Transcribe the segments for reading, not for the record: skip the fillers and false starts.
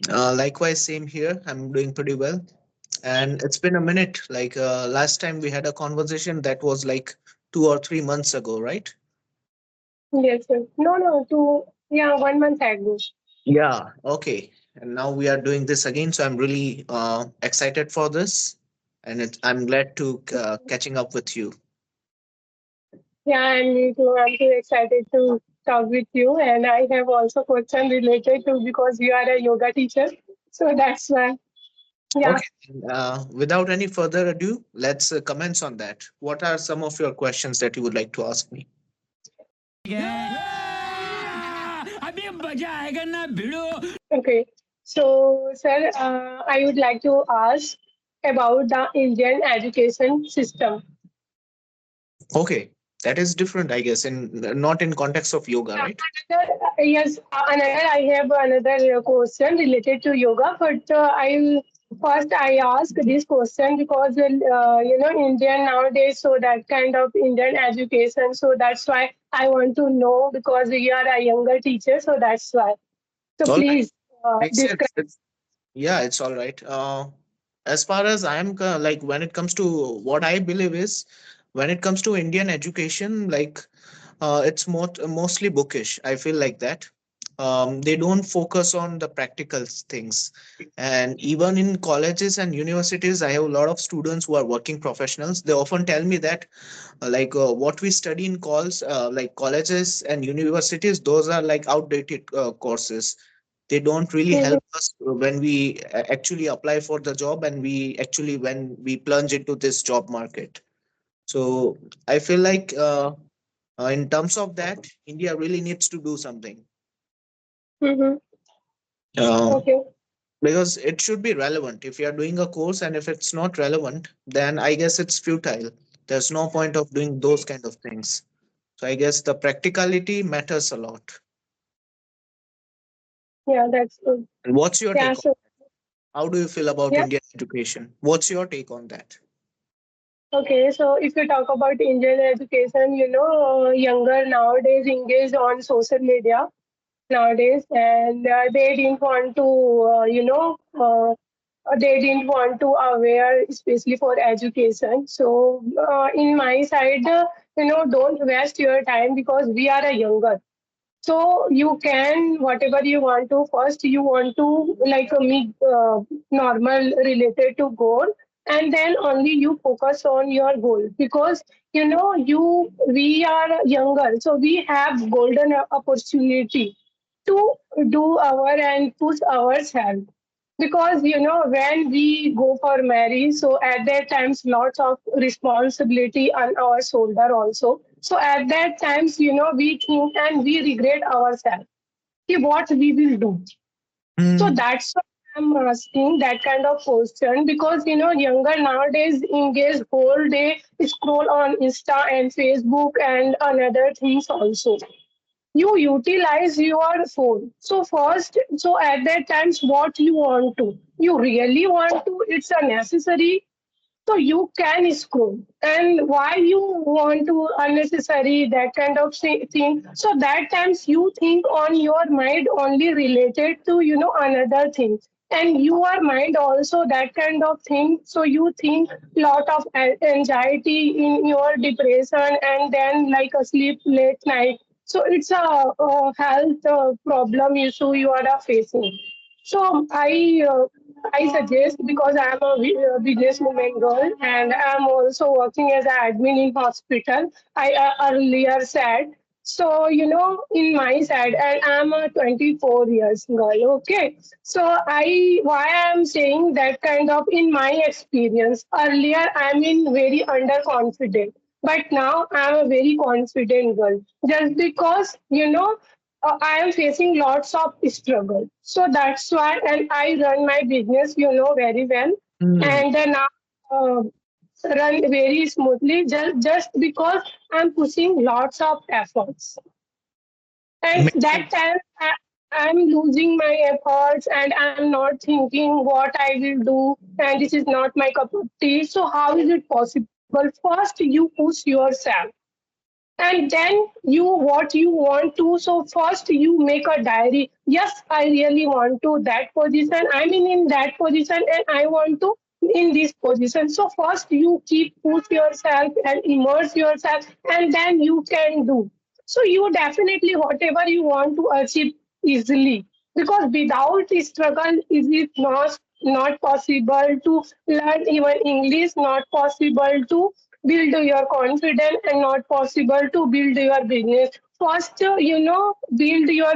Likewise, same here. I'm doing pretty well. And it's been a minute. Last time we had a conversation that was like 2 or 3 months ago, right? Yes, sir. No, no, yeah, 1 month ago. Yeah. Okay. And now we are doing this again. So I'm really excited for this. And I'm glad to catching up with you. Yeah, and me too. I'm too excited to talk with you. And I have also question related to because you are a yoga teacher. So that's why. Yeah. Okay. Without any further ado, let's commence on that. What are some of your questions that you would like to ask me? अभी मजा आएगा ना भिड़ो. Okay. So, sir, I would like to ask about the Indian education system. Okay. That is different, I guess, in not in context of yoga, Yeah, right? yes, another I have another question related to yoga, but I'll first I ask this question because Indian nowadays, so that kind of Indian education, so that's why I want to know because you are a younger teacher, so that's why. So All right. please Makes describe. sense. Yeah, it's all right. As far as like when it comes to what I believe is when it comes to Indian education, it's mostly bookish. I feel like that. They don't focus on the practical things. And even in colleges and universities, I have a lot of students who are working professionals. They often tell me that what we study in like colleges and universities, those are like outdated courses. They don't really Mhm, help us when we actually apply for the job and we actually when we plunge into this job market. So I feel like in terms of that, India really needs to do something. mhm. um, Okay. because it should be relevant. If you are doing a course and if it's not relevant, then I guess it's futile. There's no point of doing those kind of things. So I guess the practicality matters a lot. Yeah, that's good. And what's your Yeah. take on So how do you feel about yeah. Indian education? What's your take on that? Okay, so if you talk about Indian education, younger nowadays engage on social media nowadays, and they didn't want to, they didn't want to aware, especially for education. So, in my side, don't waste your time because we are a younger. So you can whatever you want to. First, you want to like a me normal related to goal, and then only you focus on your goal because we are younger, so we have golden opportunity to do our and push ourselves because when we go for marriage, so at that times lots of responsibility on our shoulder also, so at that times we think and we regret ourselves कि what we will do. So Hmm. that's why I'm asking that kind of question because younger nowadays engage whole day scroll on Insta and Facebook and another things also. You utilize your phone. So first, so at that times, what you want to, you really want to, it's a necessary. So you can scroll. And why you want to unnecessary that kind of thing. So that times you think on your mind only related to another thing. And your mind also that kind of thing. So you think lot of anxiety in your depression and then like a sleep late night. So it's a health problem issue you are facing. So I suggest because I'm a businesswoman girl and I'm also working as an admin in hospital. I earlier said. So in my side, and I'm a 24 years girl. Okay, so I why I'm saying that kind of in my experience earlier I'm in very underconfident, but now I'm a very confident girl just because I am facing lots of struggle. So that's why, and I run my business, very well, Hmm. and then now uh, run very smoothly just because I'm pushing lots of efforts. And Makes that sense. time I'm losing my efforts and I'm not thinking what I will do, and this is not my cup of tea. So how is it possible? First, you push yourself and then you what you want to. So first you make a diary. Yes, I really want to that position, I mean in that position, and I want to in this position. So first you keep push yourself and immerse yourself, and then you can do. So you definitely whatever you want to achieve easily, because without struggle is it not possible to learn even English, not possible to build your confidence, and not possible to build your business. First, build your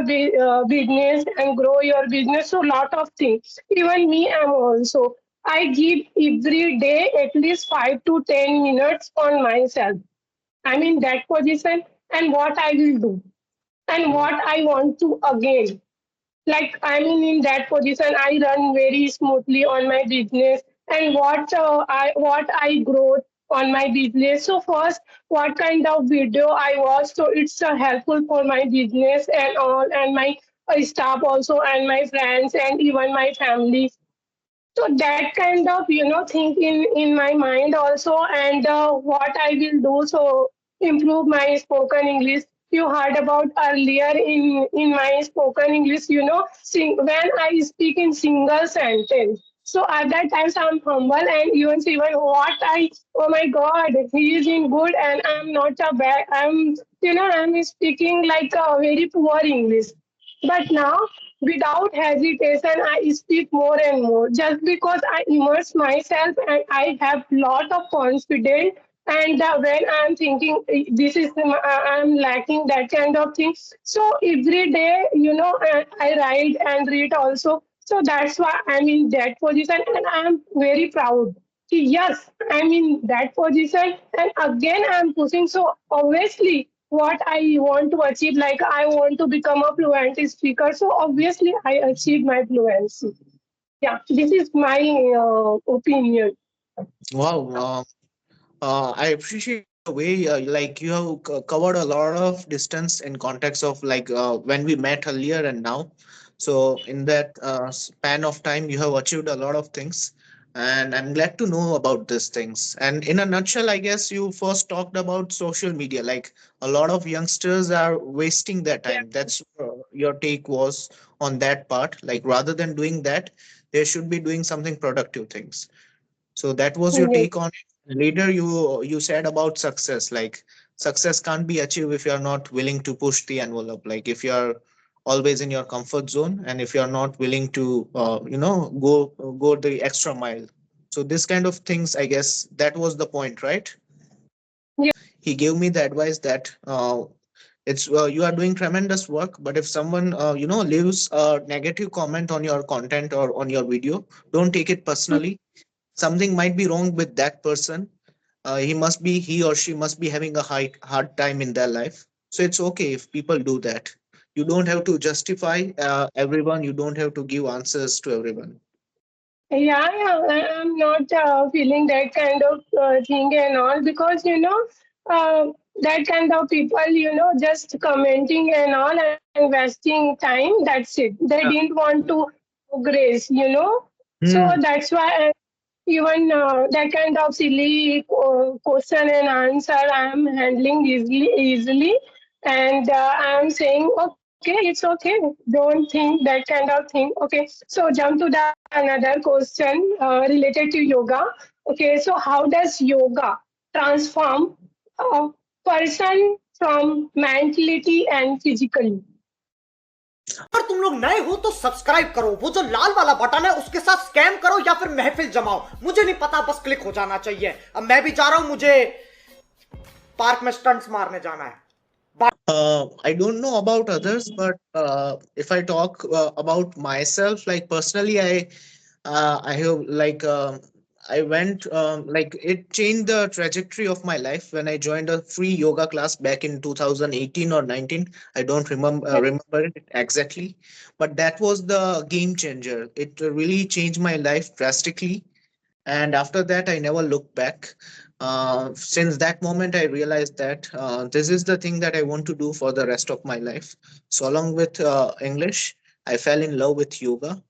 business and grow your business. So lot of things. Even me, am also. I give every day at least 5 to 10 minutes on myself. I'm in that position, and what I will do, and what I want to again. Like I mean in that position, I run very smoothly on my business, and what I grow on my business. So first, what kind of video I watch, so it's helpful for my business and all, and my staff also, and my friends, and even my family. So that kind of thing in my mind also. And what I will do, so improve my spoken English. You heard about earlier in my spoken English, when I speak in single sentence. So at that times I'm humble, and even what I, oh my god, he is in good, and I'm not a bad, I'm speaking like a very poor English. But now, without hesitation, I speak more and more, just because I immerse myself and I have lot of confidence. And when I'm thinking I'm lacking that kind of thing. So every day, I write and read also. So that's why I'm in that position, and I'm very proud. Yes, I'm in that position, and again I'm pushing. So obviously, what I want to achieve, like I want to become a fluent speaker. So obviously, I achieve my fluency. Yeah, this is my opinion. Wow. I appreciate the way like you have covered a lot of distance in context of like when we met earlier and now. So in that span of time, you have achieved a lot of things, and I'm glad to know about these things. And in a nutshell, I guess you first talked about social media. Like a lot of youngsters are wasting their Yeah, time. That's your take was on that part. Like rather than doing that, they should be doing something productive things. So that was your yes, take on it. Later, you said about success. Like success can't be achieved if you are not willing to push the envelope. Like if you are always in your comfort zone, and if you are not willing to, go the extra mile. So this kind of things, I guess, that was the point, right? yeah, He gave me the advice that it's you are doing tremendous work, but if someone leaves a negative comment on your content or on your video, don't take it personally. Something might be wrong with that person. He or she must be having a hard time in their life. So it's okay if people do that. You don't have to justify everyone. You don't have to give answers to everyone. yeah. I'm not feeling that kind of thing and all, because uh, that kind of people, just commenting and all and wasting time. That's it. They Yeah. didn't want to progress. So Hmm. that's why. Even that kind of silly question and answer I am handling easily, and I am saying, okay, it's okay. Don't think that kind of thing. Okay, so jump to the another question related to yoga. Okay, so how does yoga transform a person from mentality and physically? अगर तुम लोग नए हो तो subscribe करो, वो जो लाल वाला बटन है उसके साथ स्कैम करो या फिर महफिल जमाओ, मुझे नहीं पता, बस क्लिक हो जाना चाहिए। अब मैं भी जा रहा हूं, मुझे पार्क में स्टंट्स मारने जाना है। I don't know about others, but if I talk about myself, like personally, I have like I went like it changed the trajectory of my life when I joined a free yoga class back in 2018 or 19. I don't remember it exactly, but that was the game changer. It really changed my life drastically, and after that I never looked back. Since that moment I realized that this is the thing that I want to do for the rest of my life. So along with English, I fell in love with yoga,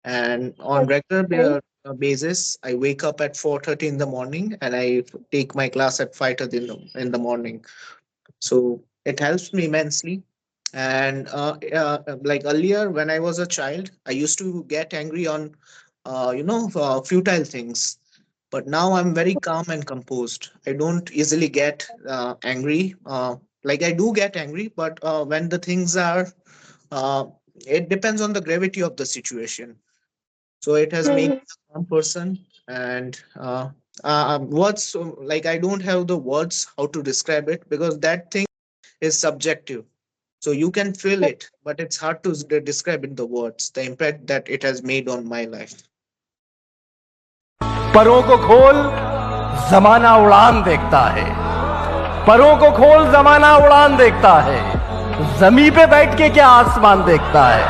and on regular Okay. basis I wake up at 4:30 in the morning, and I take my class at 5:30 in the morning. So it helps me immensely. And like earlier when I was a child, I used to get angry on futile things, but now I'm very calm and composed. I don't easily get angry. Like I do get angry, but when the things are uh, it depends on the gravity of the situation. So it has made me Mhm. a calm person. And words, like I don't have the words how to describe it, because that thing is subjective. So you can feel it, but it's hard to describe in the words the impact that it has made on my life. परों को खोल जमाना उड़ान देखता है परों को खोल जमाना उड़ान देखता है जमी पे बैठ के क्या आसमान देखता है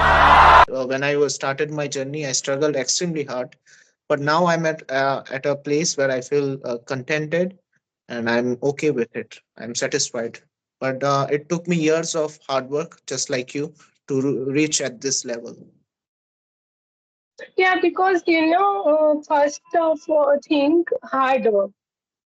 When I was started my journey, I struggled extremely hard, but now I'm at a place where I feel contented, and I'm okay with it. I'm satisfied. But it took me years of hard work, just like you, to reach at this level. Yeah, because first of all, think hard work.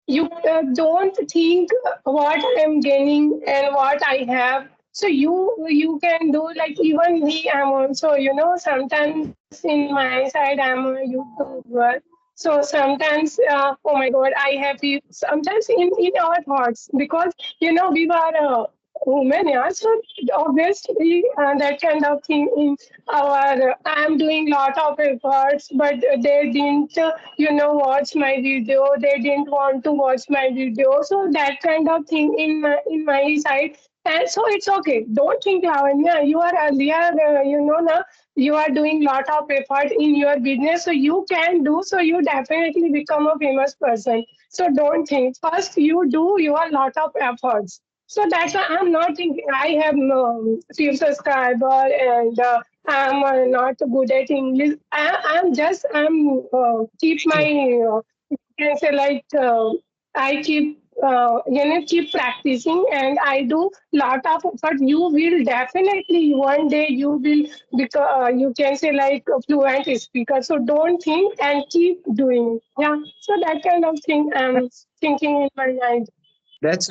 You don't think what I'm gaining and what I have. So you can do like even me. I'm also sometimes in my side I'm a YouTuber. So sometimes oh my God, I have sometimes in our thoughts because we were women, yeah. So obviously that kind of thing in our I'm doing lot of efforts, but they didn't watch my video. They didn't want to watch my video. So that kind of thing in my side. And so it's okay. Don't think, Lavanya. You are earlier, now you are doing lot of effort in your business, so you can do. So you definitely become a famous person. So don't think. First, you do your lot of efforts. So that's why I'm not thinking I have few subscriber and I'm not good at English. I'm keep my can say like I keep keep practicing and I do lot of effort. You will definitely one day you will become you can say like a fluent speaker. So don't think and keep doing. Yeah. So that kind of thing I'm thinking in my mind. That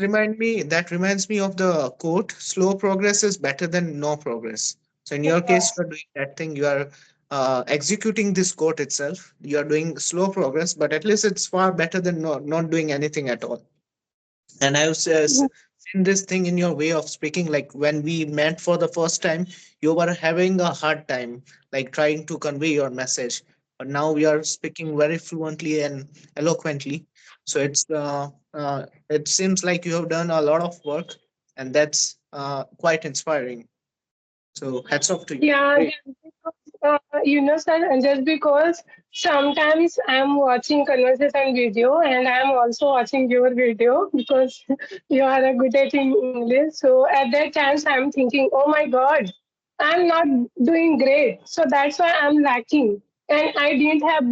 reminds me of the quote: slow progress is better than no progress. So in your case, Yes. you are doing that thing, you are executing this quote itself. You are doing slow progress, but at least it's far better than not doing anything at all. And I've seen this thing in your way of speaking. Like when we met for the first time, you were having a hard time, like trying to convey your message. But now we are speaking very fluently and eloquently. So it seems like you have done a lot of work, and that's quite inspiring. So hats off to you. Yeah, Great. just because, sir, and just because sometimes I'm watching conversation video and I'm also watching your video because you are a good at in English. So at that times I'm thinking, oh my God, I'm not doing great. So that's why I'm lacking. And I didn't have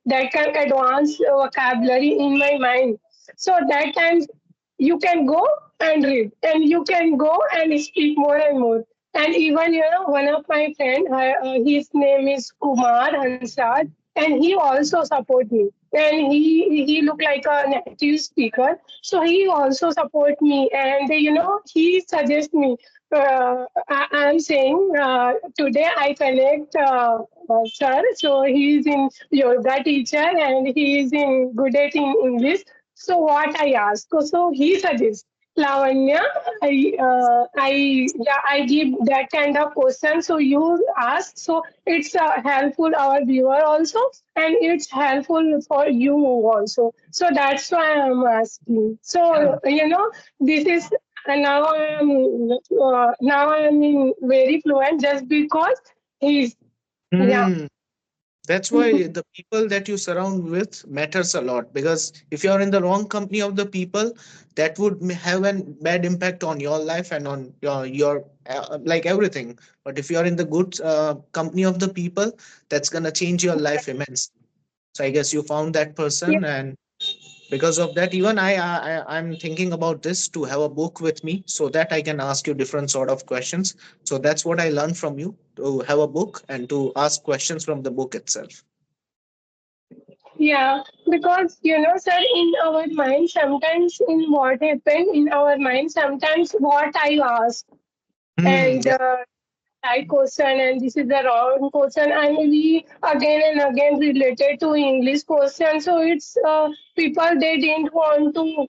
that kind of advanced vocabulary in my mind. So that time you can go and read and you can go and speak more and more. And even one of my friend, his name is Kumar Hansraj, and he also support me. And he look like a native speaker, so he also support me. And he suggest me. I'm saying today I connect sir. So he is in yoga teacher and he is in good at in English. So what I ask, so he suggests. Lavanya, I give that kind of question. So you ask, so it's helpful our viewer also, and it's helpful for you also. So that's why I'm asking. Yeah. So this is now I'm in very fluent just because he's yeah. Hmm. That's why the people that you surround with matters a lot, because if you're in the wrong company of the people, that would have a bad impact on your life and on your like everything. But if you're in the good company of the people, that's gonna change your life immensely. So I guess you found that Yeah. person, and because of that, even I'm thinking about this to have a book with me so that I can ask you different sort of questions. So that's what I learned from you, to have a book and to ask questions from the book itself. Yeah, because sir, in our mind, sometimes in what happened in our mind, sometimes what I asked Hmm. and right question and this is the wrong question, and we again and again related to English question. So it's people they didn't want to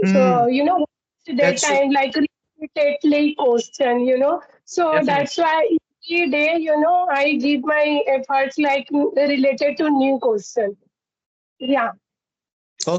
Hmm. that That's true. time like repeatedly question. So Definitely. that's why every day I give my efforts like related to new question. Yeah.